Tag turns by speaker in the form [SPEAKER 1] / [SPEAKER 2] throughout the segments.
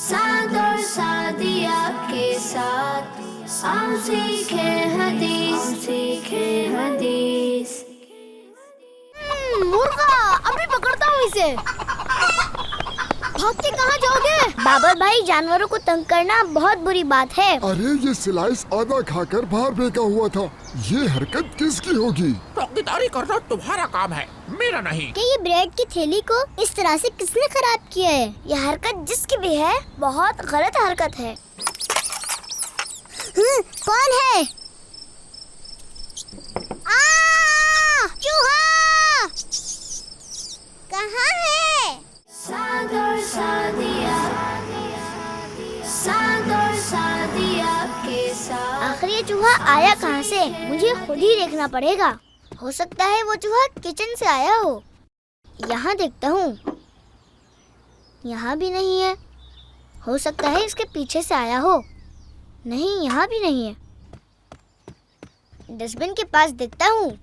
[SPEAKER 1] साद और सादिया के साथ हम सीखे हदीस।
[SPEAKER 2] मुर्गा, अभी पकड़ता हूँ इसे। भाग के कहाँ जाओगे?
[SPEAKER 3] बाबर भाई, जानवरों को तंग करना बहुत बुरी बात है।
[SPEAKER 4] अरे ये स्लाइस आधा खाकर बाहर फेंका हुआ था। ये हरकत किसकी होगी?
[SPEAKER 5] चौकीदारी करना तुम्हारा काम है, मेरा नहीं।
[SPEAKER 3] कि ये ब्रेड की थैली को इस तरह से किसने खराब किया है? ये हरकत जिसकी भी है बहुत गलत हरकत है। कौन है? चूहा कहाँ है?
[SPEAKER 1] साद और सादिया के साथ।
[SPEAKER 3] आखिर ये चूहा आया कहाँ से? मुझे खुद ही देखना पड़ेगा। हो सकता है वो चूहा किचन से आया हो। यहाँ देखता हूँ, यहाँ भी नहीं है। हो सकता है इसके पीछे से आया हो। नहीं, यहाँ भी नहीं है। डस्टबिन के पास देखता हूँ।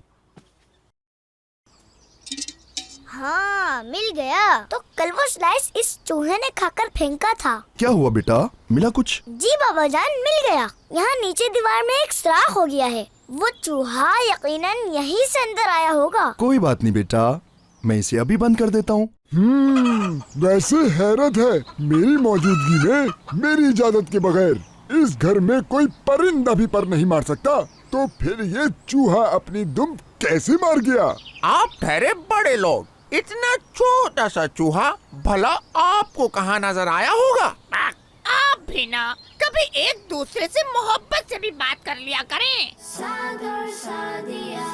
[SPEAKER 3] हाँ, मिल गया। तो कल वो स्लाइस इस चूहे ने खाकर फेंका था।
[SPEAKER 6] क्या हुआ बेटा, मिला कुछ?
[SPEAKER 3] जी बाबा जान, मिल गया। यहाँ नीचे दीवार में एक सुराख हो गया है। वो चूहा यकीनन यहीं से अंदर आया होगा।
[SPEAKER 6] कोई बात नहीं बेटा, मैं इसे अभी बंद कर देता हूँ।
[SPEAKER 4] वैसे हैरत है, मेरी मौजूदगी में मेरी इजाजत के बगैर इस घर में कोई परिंदा भी पर नहीं मार सकता। तो फिर ये चूहा अपनी दुम कैसे मार गया?
[SPEAKER 5] आप ठहरे बड़े लोग, इतना छोटा सा चूहा भला आपको कहाँ नजर आया होगा?
[SPEAKER 2] आप भी ना कभी एक दूसरे से मोहब्बत से भी बात कर लिया करें।
[SPEAKER 1] साद और सादिया।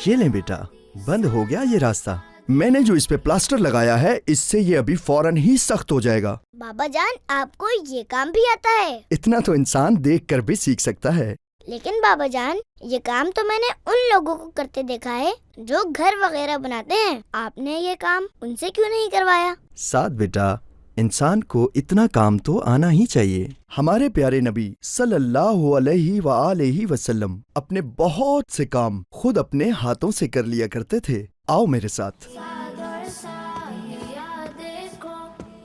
[SPEAKER 6] ये ले बेटा, बंद हो गया ये रास्ता। मैंने जो इस पे प्लास्टर लगाया है, इससे ये अभी फौरन ही सख्त हो जाएगा।
[SPEAKER 3] बाबा जान, आपको ये काम भी आता है?
[SPEAKER 6] इतना तो इंसान देख कर भी सीख सकता है।
[SPEAKER 3] लेकिन बाबा जान, ये काम तो मैंने उन लोगों को करते देखा है जो घर वगैरह बनाते हैं। आपने ये काम उनसे क्यों नहीं करवाया?
[SPEAKER 6] साथ बेटा, इंसान को इतना काम तो आना ही चाहिए। हमारे प्यारे नबी सल्लल्लाहु अलैहि वसल्लम अपने बहुत से काम खुद अपने हाथों से कर लिया करते थे। आओ मेरे साथ।
[SPEAKER 1] साद और सादिया देखो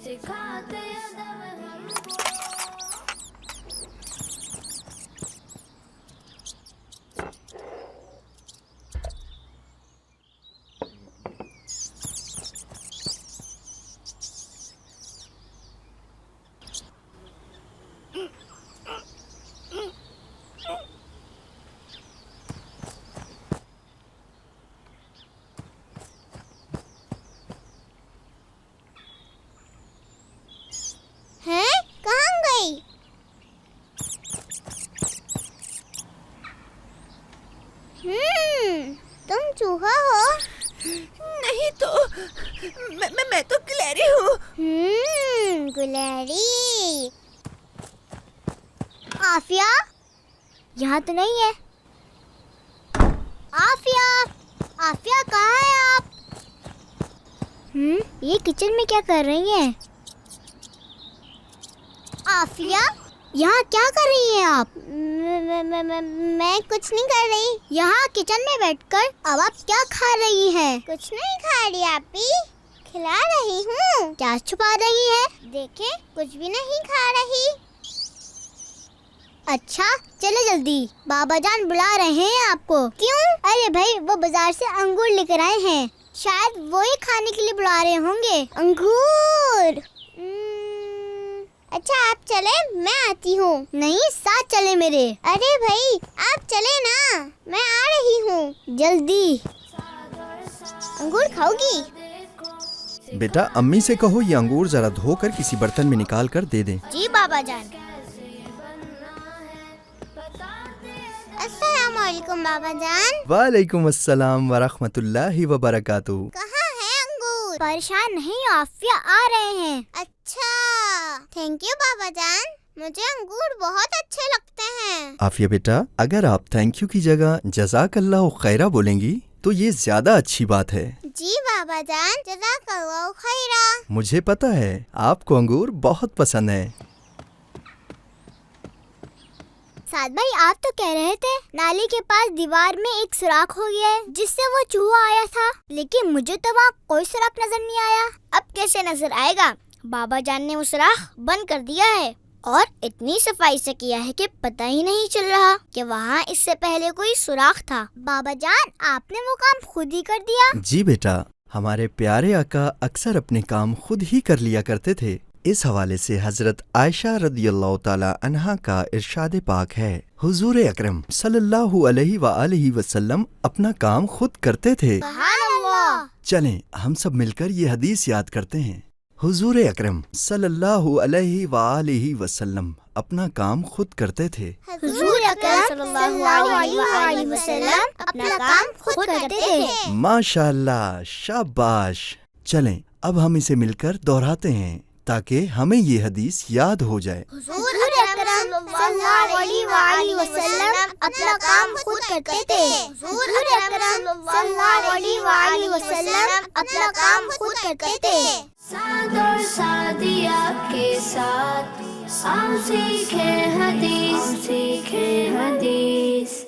[SPEAKER 1] सिखाते अदब हमको।
[SPEAKER 3] हैं? कहाँ गई? तुम चूहा हो?
[SPEAKER 2] नहीं तो मैं तो गिलहरी हूँ।
[SPEAKER 3] गुलहरी। आफिया, यहाँ तो नहीं है। आफिया, आफिया कहाँ है आप? ये किचन में क्या कर रही हैं? आफिया, यहाँ क्या कर रही हैं आप? मैं कुछ नहीं कर रही। यहाँ किचन में बैठकर अब आप क्या खा रही हैं? कुछ नहीं खा रही आपी, खिला रही हूँ। क्या छुपा रही है? देखे, कुछ भी नहीं खा रही। अच्छा, चले जल्दी, बाबा जान बुला रहे हैं आपको। क्यों? अरे भाई, वो बाजार से अंगूर लेकर आए हैं। शायद वो ही खाने के लिए बुला रहे होंगे। अंगूर। अच्छा आप चले, मैं आती हूँ। नहीं, साथ चले मेरे। अरे भाई आप चले ना, मैं आ रही हूँ जल्दी। अंगूर खाओगी?
[SPEAKER 6] बेटा, अम्मी से कहो ये अंगूर जरा धोकर किसी बर्तन में निकाल कर दे दें।
[SPEAKER 3] जी बाबा जान। अस्सलाम वालेकुम बाबा जान।
[SPEAKER 6] वालेकुम अस्सलाम वरहमतुल्लाहि वबरकातुहू।
[SPEAKER 3] कहाँ है अंगूर? परेशान नहीं, आफिया आ रहे हैं। अच्छा, थैंक यू बाबा जान, मुझे अंगूर बहुत अच्छे लगते हैं।
[SPEAKER 6] आफिया बेटा, अगर आप थैंक यू की जगह जज़ाकल्लाहु खैरा बोलेंगी तो ये ज्यादा अच्छी बात है।
[SPEAKER 3] जी बाबा जान, जज़ाकल्लाहु खैरा।
[SPEAKER 6] मुझे पता है आपको अंगूर बहुत पसंद है।
[SPEAKER 3] साद भाई, आप तो कह रहे थे नाली के पास दीवार में एक सुराख हो गया है जिससे वो चूहा आया था, लेकिन मुझे तो वहाँ कोई सुराख नजर नहीं आया। अब कैसे नजर आएगा? बाबा जान ने वो सुराख बंद कर दिया है और इतनी सफाई से किया है कि पता ही नहीं चल रहा कि वहाँ इससे पहले कोई सुराख था। बाबा जान, आपने वो काम खुद ही कर दिया?
[SPEAKER 6] जी बेटा, हमारे प्यारे आका अक्सर अपने काम खुद ही कर लिया करते थे। इस हवाले से हजरत आयशा रदियल्लाहु ताला अन्हा का इरशाद पाक है, हुजूर अकरम सल्लल्लाहु अलैहि वआलिहि वसल्लम अपना काम खुद करते थे।
[SPEAKER 3] सुभान अल्लाह।
[SPEAKER 6] चलें हम सब मिलकर ये हदीस याद करते हैं। हुजूर अकरम सल्लल्लाहु अलैहि वआलिहि वसल्लम अपना काम खुद करते थे।
[SPEAKER 3] हुजूर अकरम सल्लल्लाहु अलैहि वसल्लम अपना काम खुद करते थे।
[SPEAKER 6] माशाअल्लाह, शाबाश। चलें अब हम इसे मिलकर दोहराते हैं ताकि हमें ये हदीस याद हो जाए।
[SPEAKER 3] हुजूर अकरम सल्लल्लाहु अलैहि वसल्लम अपना काम खुद करते थे। हुजूर अकरम सल्लल्लाहु अलैहि वसल्लम अपना काम खुद करते थे।
[SPEAKER 1] साद और सादिया के साथ आओ सीखे हदीस, सीखे हदीस।